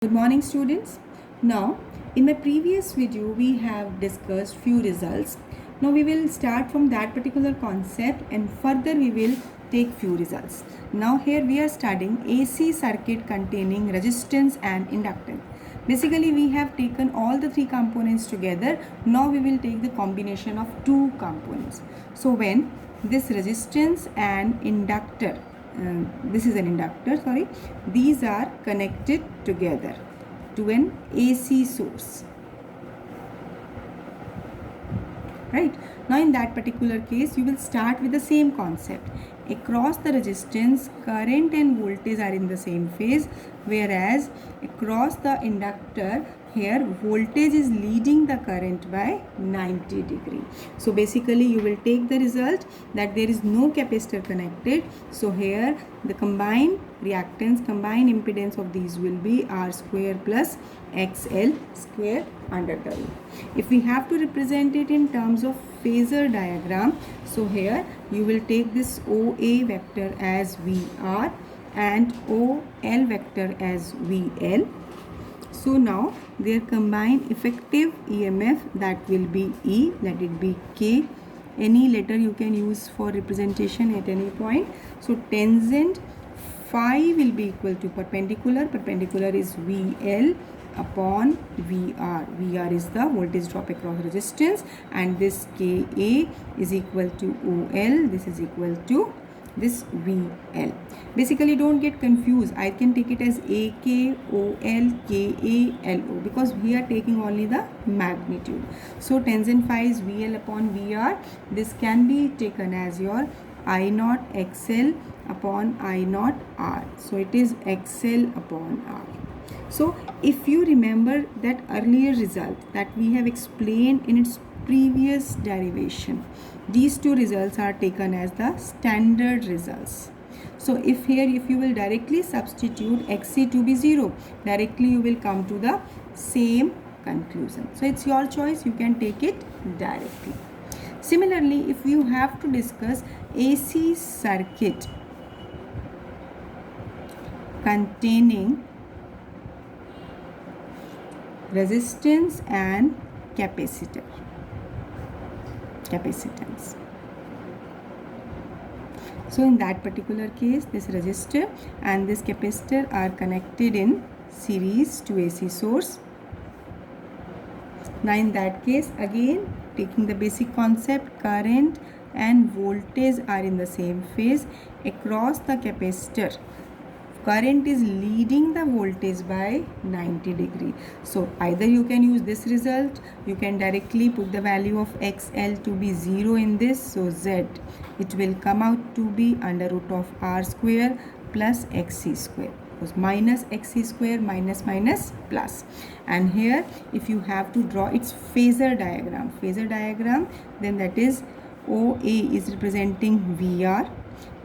Good morning students. Now in my previous video we have discussed few results. Now we will start from that particular concept and further we will take few results. Now here we are studying AC circuit containing resistance and inductance. Basically we have taken all the three components together. Now we will take the combination of two components. So when this resistance and inductor this is an inductor, sorry, these are connected together to an AC source, right? Now in that particular case you will start with the same concept. Across the resistance, current and voltage are in the same phase, whereas across the inductor, here voltage is leading the current by 90 degree. So basically you will take the result that there is no capacitor connected. So here the combined reactance, combined impedance of these will be R square plus XL square under the root. If we have to represent it in terms of phasor diagram, so here you will take this OA vector as VR and OL vector as VL. So now their combined effective EMF, that will be E, let it be K. Any letter you can use for representation at any point. So tangent phi will be equal to perpendicular. Perpendicular is VL upon VR. VR is the voltage drop across resistance, and this KA is equal to OL. This is equal to this VL. Basically don't get confused. I can take it as AK, OL, KA, LO because we are taking only the magnitude. So tangent phi is VL upon VR. This can be taken as your I naught XL upon I naught R. So it is XL upon R. So if you remember that earlier result that we have explained in its previous derivation, these two results are taken as the standard results. So if you will directly substitute XC to be 0, directly you will come to the same conclusion. So it's your choice, you can take it directly. Similarly, if you have to discuss AC circuit containing resistance and capacitance. So in that particular case, this resistor and this capacitor are connected in series to AC source. Now in that case, again taking the basic concept, current and voltage are in the same phase. Across the capacitor, current is leading the voltage by 90 degree. So either you can use this result, you can directly put the value of XL to be 0 in this. So Z, it will come out to be under root of R square plus XC square. Because minus XC square minus plus. And here if you have to draw its phasor diagram, then that is OA is representing VR.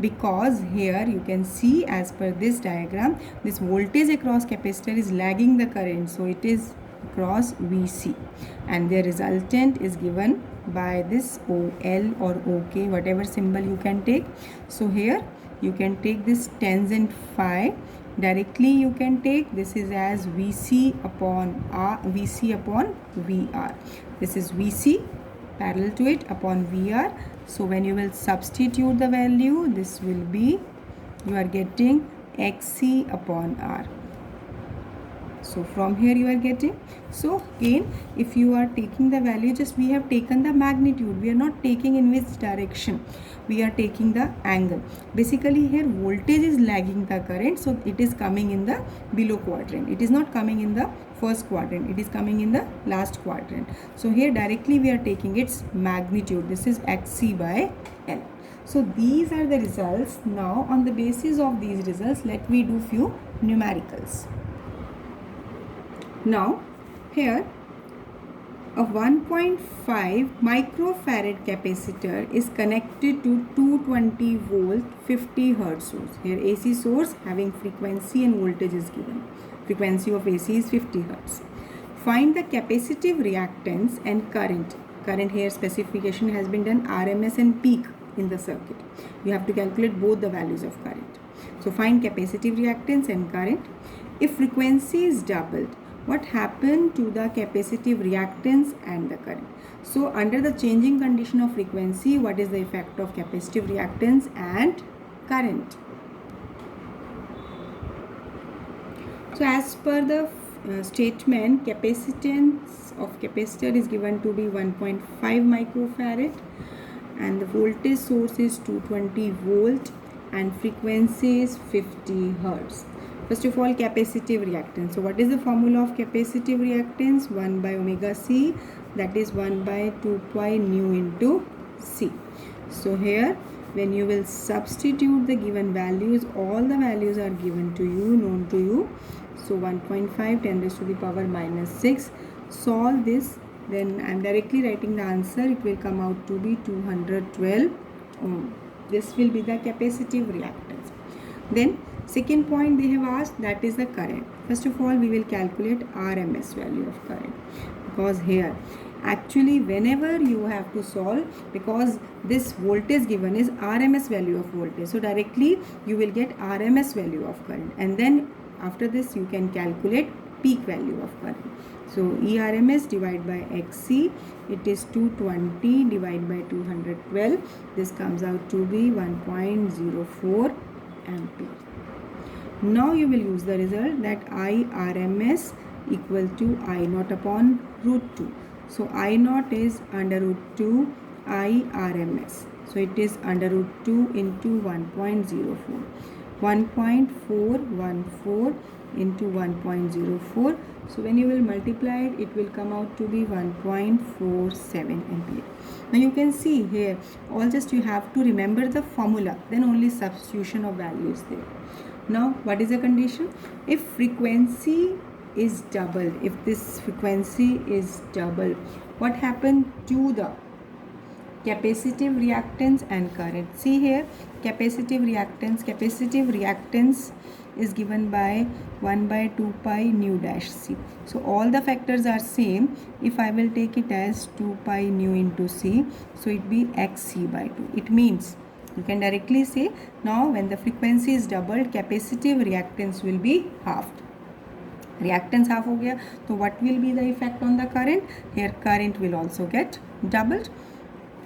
Because here you can see as per this diagram, this voltage across capacitor is lagging the current, so it is across VC, and the resultant is given by this OL or OK, whatever symbol you can take. So here you can take this tangent phi, directly you can take this is as VC upon VR. This is VC parallel to it upon VR. So when you will substitute the value, this will be, you are getting XC upon R. So from here you are getting, so again if you are taking the value, just we have taken the magnitude, we are not taking in which direction, we are taking the angle. Basically here voltage is lagging the current, so it is coming in the below quadrant, it is not coming in the first quadrant, it is coming in the last quadrant. So here directly we are taking its magnitude, this is XC by L. So these are the results. Now on the basis of these results, let me do few numericals. Now here a 1.5 microfarad capacitor is connected to 220 volt 50 hertz source. Here AC source having frequency and voltage is given. Frequency of AC is 50 hertz. Find the capacitive reactance and current. Current here specification has been done RMS and peak in the circuit. You have to calculate both the values of current. So find capacitive reactance and current. If frequency is doubled, what happened to the capacitive reactance and the current? So under the changing condition of frequency, what is the effect of capacitive reactance and current? So as per the statement, capacitance of capacitor is given to be 1.5 microfarad and the voltage source is 220 volt and frequency is 50 hertz. First of all, capacitive reactance. So what is the formula of capacitive reactance? 1 by omega C, that is 1 by 2 pi nu into C. So here when you will substitute the given values, all the values are given to you, known to you. So 1.5 10 raised to the power minus 6. Solve this, then I am directly writing the answer. It will come out to be 212 ohm. This will be the capacitive reactance. Then second point they have asked, that is the current. First of all, we will calculate RMS value of current, because here actually whenever you have to solve, because this voltage given is RMS value of voltage, so directly you will get RMS value of current, and then after this you can calculate peak value of current. So ERMS divided by XC, it is 220 divided by 212. This comes out to be 1.04 ampere. Now you will use the result that IRMS equal to I naught upon root 2. So I naught is under root 2 IRMS. So it is under root 2 into 1.04. 1.414 into 1.04. So when you will multiply it, it will come out to be 1.47 ampere. Now you can see here, all just you have to remember the formula, then only substitution of value is there. Now what is the condition? If frequency is doubled, if this frequency is doubled, what happened to the capacitive reactance and current? See here, capacitive reactance is given by 1 by 2 pi nu dash C. So all the factors are same. If I will take it as 2 pi nu into C, so it be XC by 2. It means you can directly say, now when the frequency is doubled, capacitive reactance will be halved. Reactance half हो गया, तो what will be the effect on the current? Here current will also get doubled,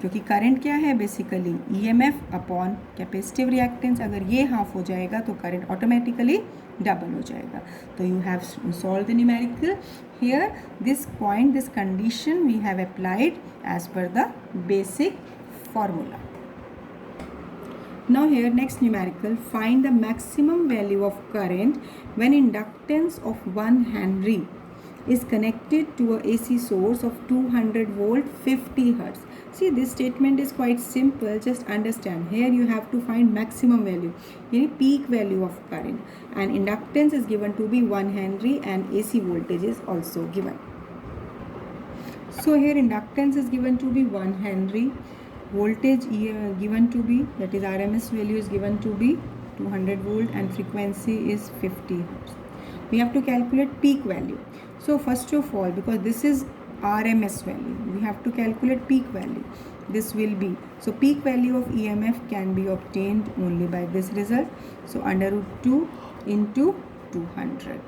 क्योंकि current क्या है basically EMF upon capacitive reactance. अगर ये half हो जाएगा तो करंट ऑटोमेटिकली डबल हो जाएगा. तो you have solve the numerical. Here this point, this condition we have applied as per the basic formula. Now here next numerical, find the maximum value of current when inductance of 1 Henry is connected to a AC source of 200 volt 50 hertz. See, this statement is quite simple. Just understand, here you have to find maximum value, peak value of current, and inductance is given to be 1 Henry and AC voltage is also given. So here inductance is given to be 1 Henry, voltage given to be, that is RMS value is given to be 200 volt and frequency is 50 hertz. We have to calculate peak value. So first of all, because this is RMS value, we have to calculate peak value. This will be, so peak value of EMF can be obtained only by this result. So under root 2 into 200.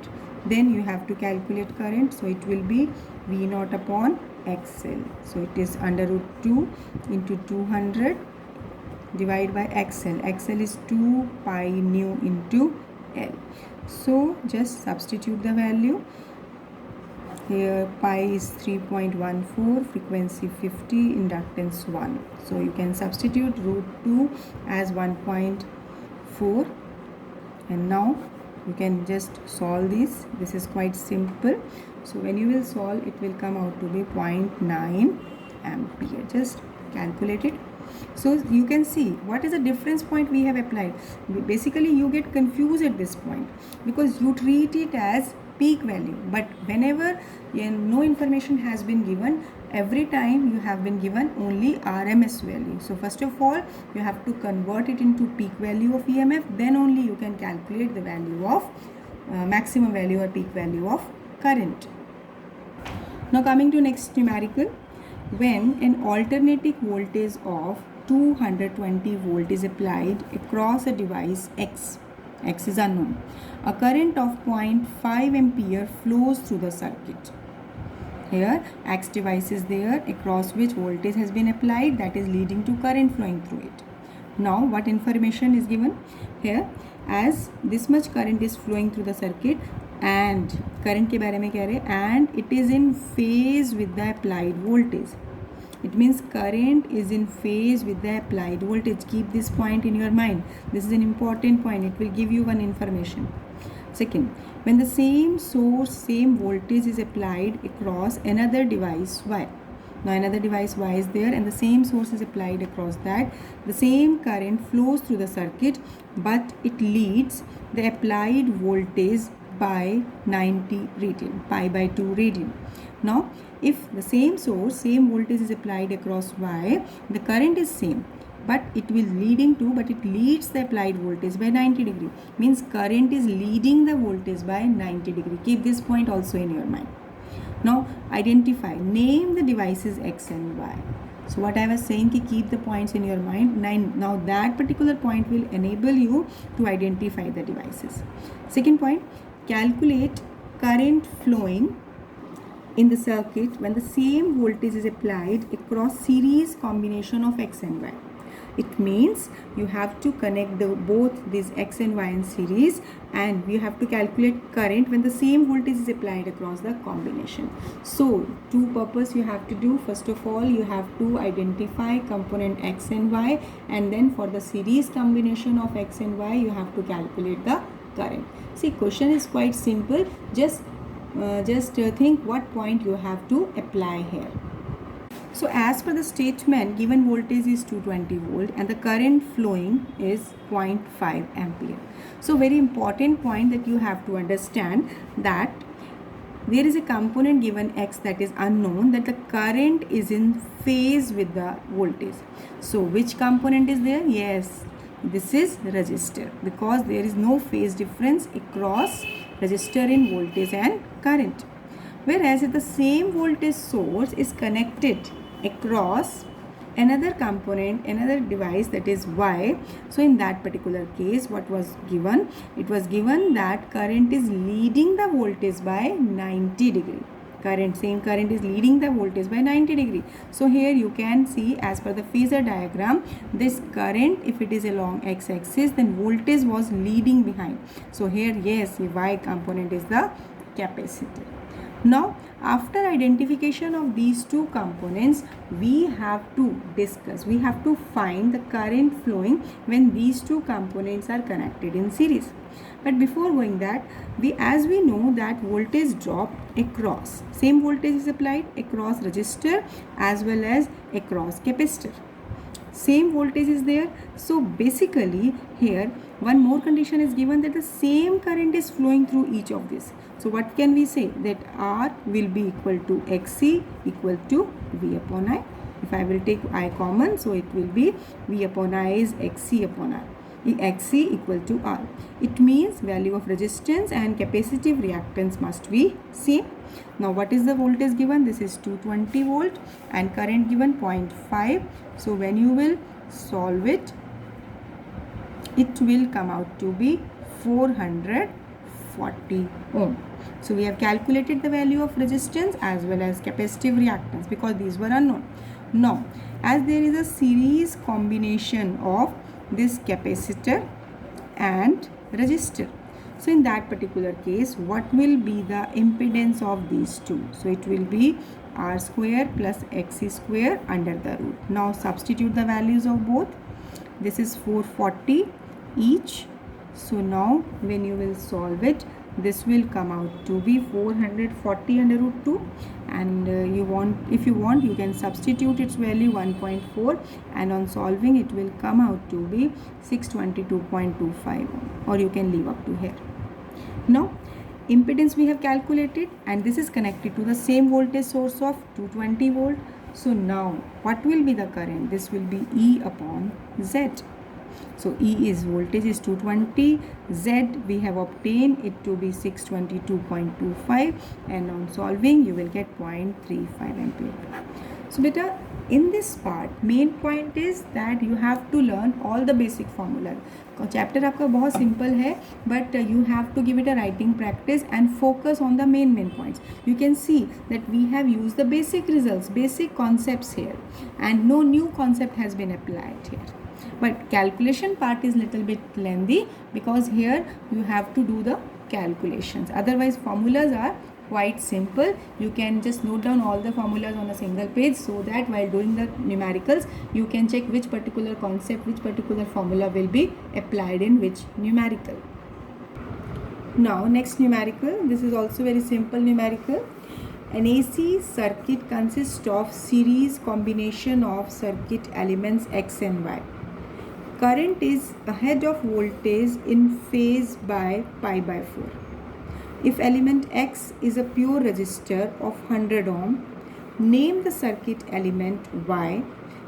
Then you have to calculate current. So it will be V naught upon XL. So it is under root 2 into 200 divided by XL. XL is 2 pi nu into L. So just substitute the value. Here pi is 3.14, frequency 50, inductance 1. So you can substitute root 2 as 1.4, and now you can just solve this. This is quite simple. So when you will solve, it will come out to be 0.9 ampere. Just calculate it. So you can see what is the difference point we have applied. Basically you get confused at this point because you treat it as peak value, but whenever no information has been given, every time you have been given only RMS value. So first of all you have to convert it into peak value of EMF, then only you can calculate the value of maximum value or peak value of current. Now coming to next numerical, when an alternating voltage of 220 volt is applied across a device X X is unknown. A current of 0.5 ampere flows through the circuit. Here X device is there across which voltage has been applied, that is leading to current flowing through it. Now what information is given here? As this much current is flowing through the circuit and current के बारे में कह रहे हैं, and it is in phase with the applied voltage. It means current is in phase with the applied voltage. Keep this point in your mind. This is an important point. It will give you one information. Second, when the same source, same voltage is applied across another device Y. Now another device Y is there and the same source is applied across that. The same current flows through the circuit, but it leads the applied voltage by 90 radian, pi by 2 radian. Now if the same source, same voltage is applied across Y, the current is same, but it leads the applied voltage by 90 degree. Means current is leading the voltage by 90 degree. Keep this point also in your mind. Now identify, name the devices X and Y. So what I was saying, keep the points in your mind. Now that particular point will enable you to identify the devices. Second point, calculate current flowing in the circuit when the same voltage is applied across series combination of X and Y. It means you have to connect both these X and Y in series, and you have to calculate current when the same voltage is applied across the combination. So two purpose you have to do. First of all, you have to identify component X and Y, and then for the series combination of X and Y you have to calculate the current. See, question is quite simple. Just think what point you have to apply here. So as per the statement, given voltage is 220 volt and the current flowing is 0.5 ampere. So very important point that you have to understand, that there is a component given X that is unknown, that the current is in phase with the voltage. So which component is there? Yes, this is resistor, because there is no phase difference across resistor in voltage and current. Whereas if the same voltage source is connected across another component, another device, that is Y, so in that particular case what was given? It was given that current is leading the voltage by 90 degree. Same current is leading the voltage by 90 degree. So here you can see, as per the phasor diagram, this current, if it is along x-axis, then voltage was leading behind. So here, yes, the Y component is the capacitor. Now after identification of these two components, we have to discuss, we have to find the current flowing when these two components are connected in series. But before going that, as we know that voltage drop across, same voltage is applied across resistor as well as across capacitor. Same voltage is there. So basically here one more condition is given, that the same current is flowing through each of these. So what can we say? That R will be equal to XC equal to V upon I. If I will take I common, so it will be V upon I is XC upon R. XC equal to R. It means value of resistance and capacitive reactance must be same. Now what is the voltage given? This is 220 volt and current given 0.5. So when you will solve it, it will come out to be 440 ohm. So we have calculated the value of resistance as well as capacitive reactance, because these were unknown. Now as there is a series combination of this capacitor and resistor, so in that particular case, what will be the impedance of these two? So it will be R square plus XC square under the root. Now substitute the values of both. This is 440 each. So now when you will solve it, this will come out to be 440 under root 2, and if you want you can substitute its value 1.4, and on solving it will come out to be 622.25, or you can leave up to here. Now impedance we have calculated, and this is connected to the same voltage source of 220 volt. So now what will be the current? This will be E upon Z. So E is voltage is 220, Z we have obtained it to be 622.25, and on solving you will get 0.35 ampere. So beta, in this part main point is that you have to learn all the basic formula. Chapter आपका बहुत simple है, but you have to give it a writing practice and focus on the main points. You can see that we have use the basic results, basic concepts here and no new concept has been applied here. But calculation part is little bit lengthy because here you have to do the calculations. Otherwise formulas are quite simple. You can just note down all the formulas on a single page so that while doing the numericals you can check which particular concept, which particular formula will be applied in which numerical. Now next numerical, this is also very simple numerical. An AC circuit consists of series combination of circuit elements X and Y. Current is ahead of voltage in phase by pi by 4. If element X is a pure resistor of 100 ohm, name the circuit element Y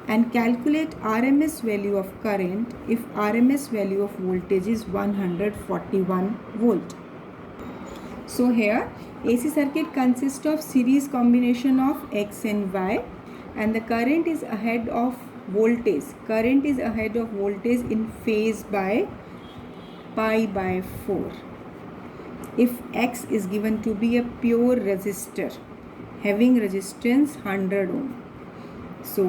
and calculate RMS value of current if RMS value of voltage is 141 volt. So here AC circuit consists of series combination of X and Y and the current is ahead of voltage. Current is ahead of voltage in phase by pi by 4. If X is given to be a pure resistor having resistance 100 ohm. So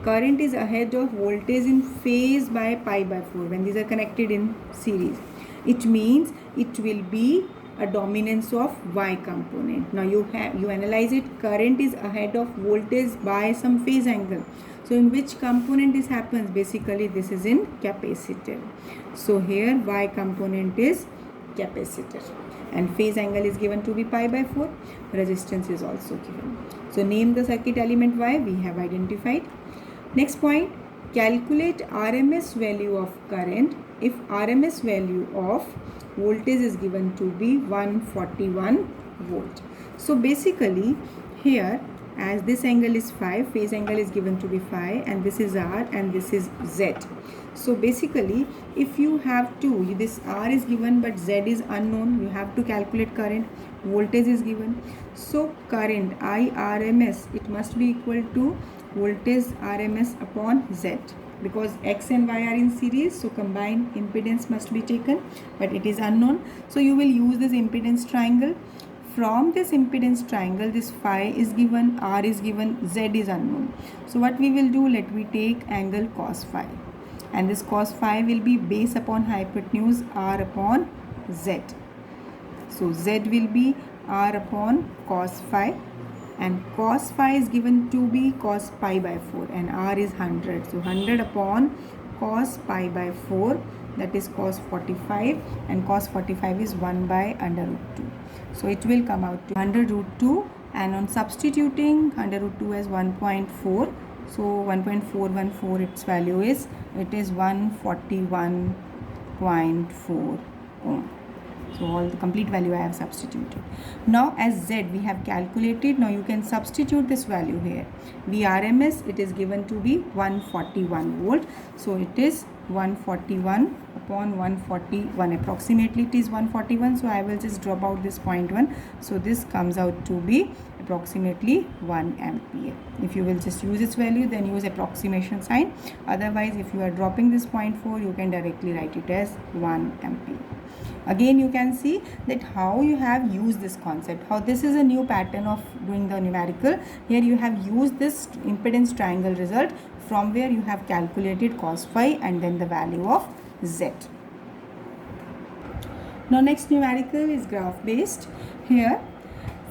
current is ahead of voltage in phase by pi by 4 when these are connected in series. It means it will be a dominance of Y component. Now you analyze it. Current is ahead of voltage by some phase angle. So in which component this happens? Basically this is in capacitor. So here Y component is capacitor and phase angle is given to be pi by 4. Resistance is also given. So name the circuit element Y, we have identified. Next point, calculate RMS value of current if RMS value of voltage is given to be 141 volt. So basically here, as this angle is phi, phase angle is given to be phi, and this is R and this is Z. So basically if you have to, this R is given but Z is unknown, you have to calculate current. Voltage is given, so current IRMS, it must be equal to voltage RMS upon Z. Because X and Y are in series, so combined impedance must be taken, but it is unknown. So you will use this impedance triangle. From this impedance triangle, this phi is given, R is given, Z is unknown. So what we will do, let me take angle cos phi. And this cos phi will be base upon hypotenuse R upon Z. So Z will be R upon cos phi. And cos phi is given to be cos pi by 4 and R is 100. So 100 upon cos pi by 4, that is cos 45, and cos 45 is 1 by under root 2. So it will come out to under root 2, and on substituting under root 2 as 1.4, so 1.414 its value is, it is 141.4 ohm. So all the complete value I have substituted. Now as Z we have calculated. Now you can substitute this value here. VRMS, it is given to be 141 volt. So it is 141 upon 141. Approximately it is 141. So I will just drop out this 0.1. So this comes out to be approximately 1 ampere. If you will just use its value, then use approximation sign. Otherwise, if you are dropping this 0.4, you can directly write it as 1 ampere. Again you can see that how you have used this concept, how this is a new pattern of doing the numerical. Here you have used this impedance triangle result from where you have calculated cos phi and then the value of Z. Now next numerical is graph based. Here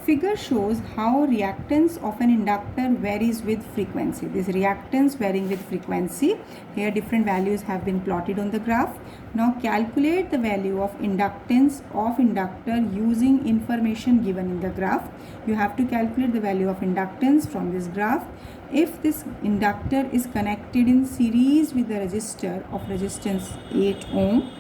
figure shows how reactance of an inductor varies with frequency. This reactance varying with frequency. Here different values have been plotted on the graph. Now calculate the value of inductance of inductor using information given in the graph. You have to calculate the value of inductance from this graph. If this inductor is connected in series with the resistor of resistance 8 ohm,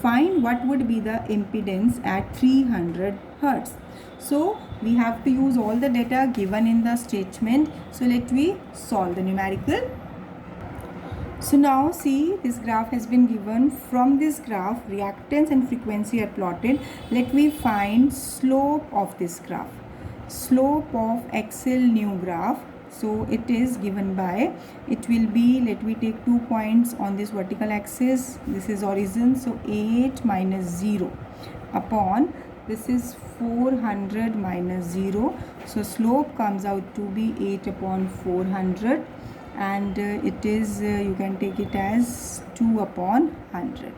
find what would be the impedance at 300 Hertz. So we have to use all the data given in the statement. So let me solve the numerical. So now see, this graph has been given. From this graph, reactance and frequency are plotted. Let me find slope of this graph. Slope of XL new graph. So it is given by, it will be, let me take 2 points on this vertical axis. This is origin, so 8 minus 0 upon, this is 400 minus 0. So slope comes out to be 8 upon 400, and it is, you can take it as 2 upon 100.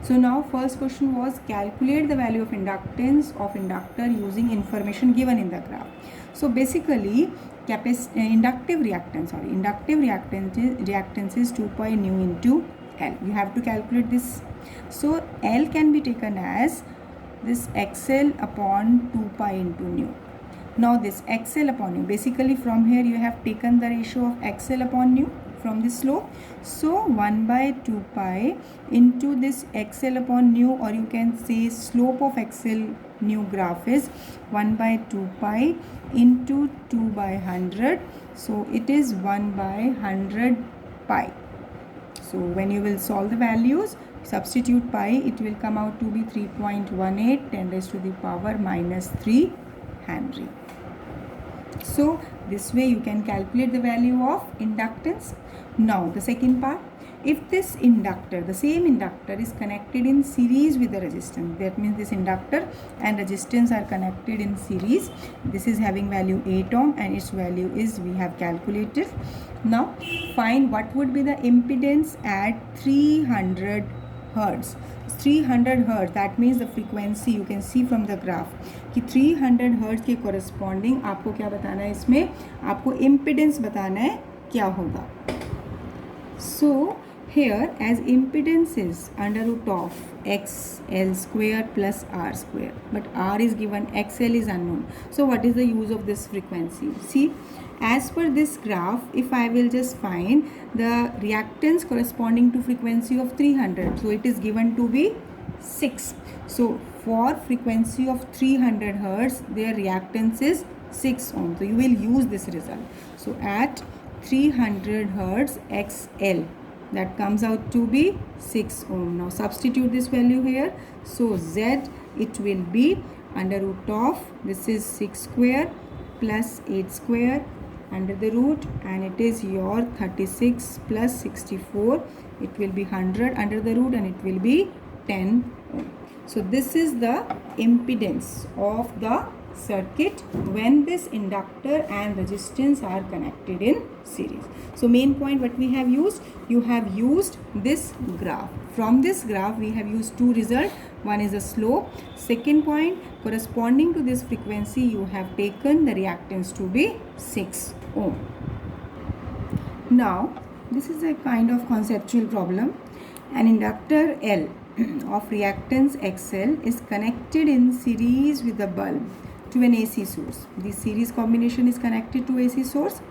So now first question was calculate the value of inductance of inductor using information given in the graph. So basically inductive reactance is 2 pi nu into L. You have to calculate this. So L can be taken as this XL upon 2 pi into nu. Now this XL upon nu, basically from here you have taken the ratio of XL upon nu from this slope. So 1 by 2 pi into this XL upon nu, or you can say slope of XL nu graph is 1 by 2 pi into 2 by 100. So it is 1 by 100 pi. So when you will solve the values, substitute pi, it will come out to be 3.18 10 raised to the power minus 3 Henry. So this way you can calculate the value of inductance. Now the second part, if this inductor, the same inductor is connected in series with the resistance, that means this inductor and resistance are connected in series. This is having value 8 ohm and its value is, we have calculated. Now find what would be the impedance at 300 hertz. 300 hertz, that means the frequency, you can see from the graph कि 300 hertz के corresponding आपको क्या बताना है, इसमें आपको impedance बताना है क्या होगा. So here as impedance is under root of XL square plus R square, but R is given, XL is unknown. So what is the use of this frequency? See, as per this graph, if I will just find the reactance corresponding to frequency of 300, so it is given to be 6. So for frequency of 300 hertz, their reactance is 6 ohm. So you will use this result. So at 300 hertz XL, that comes out to be 6 ohm. Now substitute this value here. So Z, it will be under root of, this is 6 square plus 8 square under the root, and it is your 36 plus 64, it will be 100 under the root, and it will be 10 ohm. So this is the impedance of the circuit when this inductor and resistance are connected in series. So main point what we have used, you have used this graph. From this graph we have used two results. One is the slope. Second point, corresponding to this frequency you have taken the reactance to be 6 ohm. Now this is a kind of conceptual problem. An inductor L of reactance XL is connected in series with the bulb to an AC source. This series combination is connected to AC source.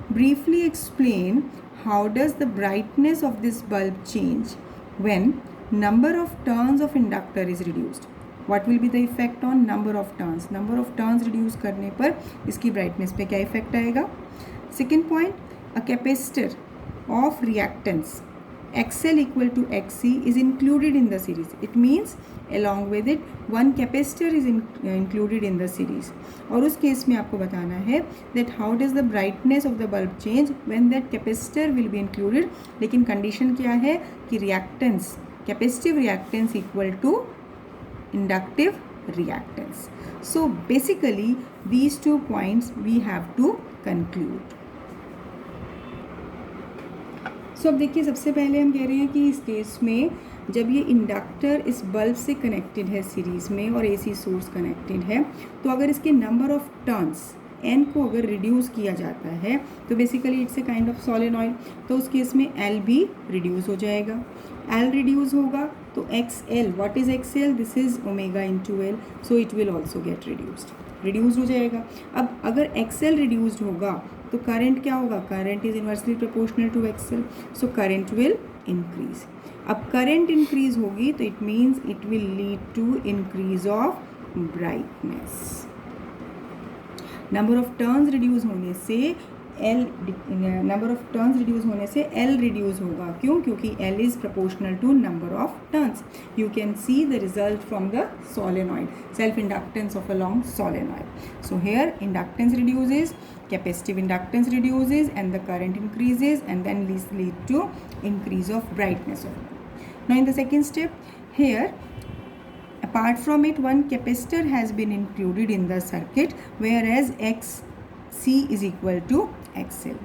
Briefly explain how does the brightness of this bulb change when number of turns of inductor is reduced. What will be the effect on number of turns? Number of turns reduce करने पर इसकी brightness पे क्या effect आएगा? Second point, a capacitor of reactance XL equal to XC is included in the series. It means along with it one capacitor is included in the series. और उस case में आपको बताना है that how does the brightness of the bulb change when that capacitor will be included. लेकिन condition क्या है कि reactance, capacitive reactance equal to inductive reactance. So basically these 2 points we have to conclude. So अब देखिए, सबसे पहले हम कह रहे हैं कि इस केस में जब ये इंडक्टर इस बल्ब से कनेक्टेड है सीरीज़ में और एसी सोर्स कनेक्टेड है, तो अगर इसके नंबर ऑफ टर्न्स n को अगर रिड्यूस किया जाता है तो basically it's a kind of solenoid, तो उस केस में L भी रिड्यूस हो जाएगा. L रिड्यूस होगा तो XL, what is XL? This is omega into L, so it will also get reduced हो जाएगा. अब अगर XL रिड्यूस्ड होगा तो करंट क्या होगा? Current is inversely proportional to XL, so current will increase. अब करंट इंक्रीज होगी तो it means it will lead to increase of brightness. Number of turns reduce होने से L रिड्यूस होगा. क्यों? क्योंकि L is proportional to number of turns. You can see the result from the solenoid, self inductance of a long solenoid. So here inductance reduces, capacitive inductance reduces and the current increases, and then this lead to increase of brightness of bulb. Now in the second step, here apart from it, one capacitor has been included in the circuit, whereas XC is equal to XL.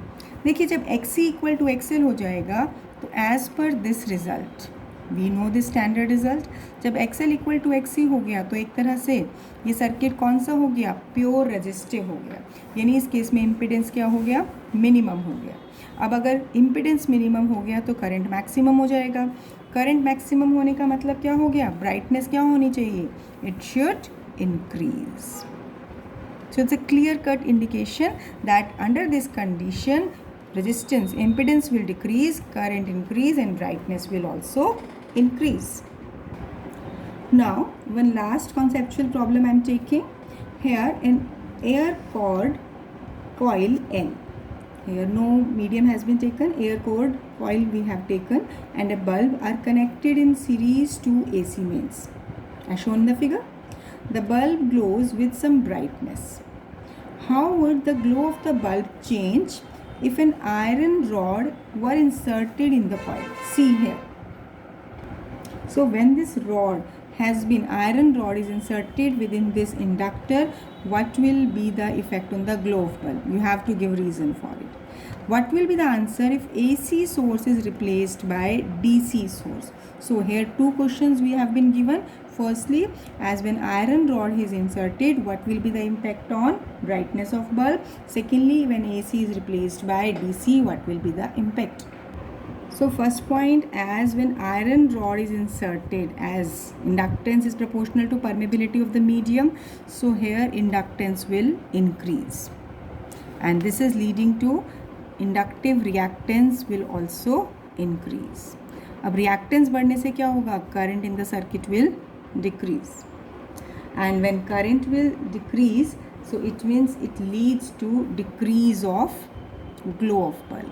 देखिए जब XC equal to XL हो जाएगा तो as per this result we know this standard result, जब XL equal to XC हो गया तो एक तरह से ये सर्किट कौन सा हो गया, प्योर रेजिस्टिव हो गया, यानी इस केस में इम्पिडेंस क्या हो गया, मिनिमम हो गया. अब अगर इम्पिडेंस मिनिमम हो गया तो करंट मैक्सिमम हो जाएगा. करंट मैक्सिमम होने का मतलब क्या हो गया, ब्राइटनेस क्या होनी चाहिए, it should increase. So it's a clear-cut indication that under this condition, resistance, impedance will decrease, current increase, and brightness will also increase. Now, one last conceptual problem I am taking here, an air cord coil N. Here no medium has been taken, air cord coil we have taken, and a bulb are connected in series to AC mains. As shown in the figure, the bulb glows with some brightness. How would the glow of the bulb change if an iron rod were inserted in the coil? See here. So when this iron rod is inserted within this inductor, what will be the effect on the glow of bulb? You have to give reason for it. What will be the answer if AC source is replaced by DC source? So here two questions we have been given. Firstly, as when iron rod is inserted, what will be the impact on brightness of bulb? Secondly, when AC is replaced by DC, what will be the impact? So first point, as when iron rod is inserted, as inductance is proportional to permeability of the medium, so here inductance will increase, and this is leading to inductive reactance will also increase. अब reactance बढ़ने से क्या होगा, current in the circuit will decrease, and when current will decrease, so it means it leads to decrease of glow of bulb,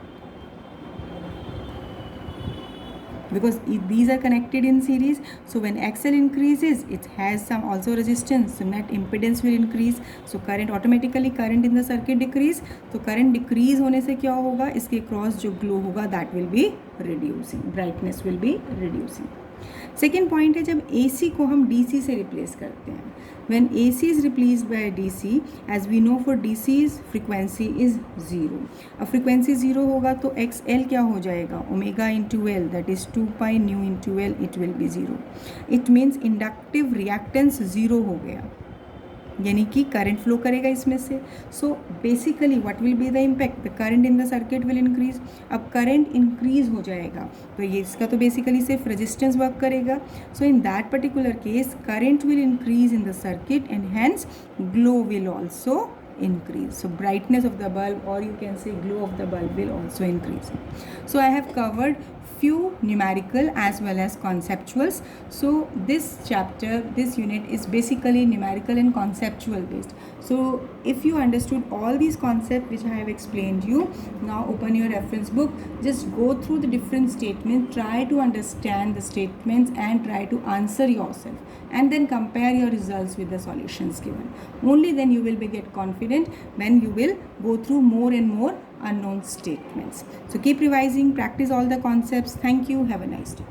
because these are connected in series. So when XL increases, it has some also resistance, so net impedance will increase, so automatically current in the circuit decrease. तो current decrease होने से क्या होगा, इसके cross जो glow होगा that will be reducing, brightness will be reducing. Second point है जब AC को हम DC से रिप्लेस करते हैं, when AC is replaced by DC, as we know for DC's frequency is 0. अब frequency 0 होगा तो XL क्या हो जाएगा, omega into L, that is 2 pi nu into L, it will be 0. It means inductive reactance 0 हो गया, यानी कि करंट फ्लो करेगा इसमें से. So basically what will be the impact, the current in the circuit will increase. अब current increase हो जाएगा तो ये इसका तो बेसिकली सिर्फ रेजिस्टेंस वर्क करेगा. So in that particular case current will increase in the circuit and hence glow will also increase. So brightness of the bulb, or you can say glow of the bulb, will also increase. So I have covered few numerical as well as conceptuals. So this chapter, this unit is basically numerical and conceptual based. So if you understood all these concepts which I have explained you, now open your reference book, just go through the different statements, try to understand the statements and try to answer yourself, and then compare your results with the solutions given. Only then you will be get confident when you will go through more and more unknown statements. So keep revising, practice all the concepts. Thank you. Have a nice day.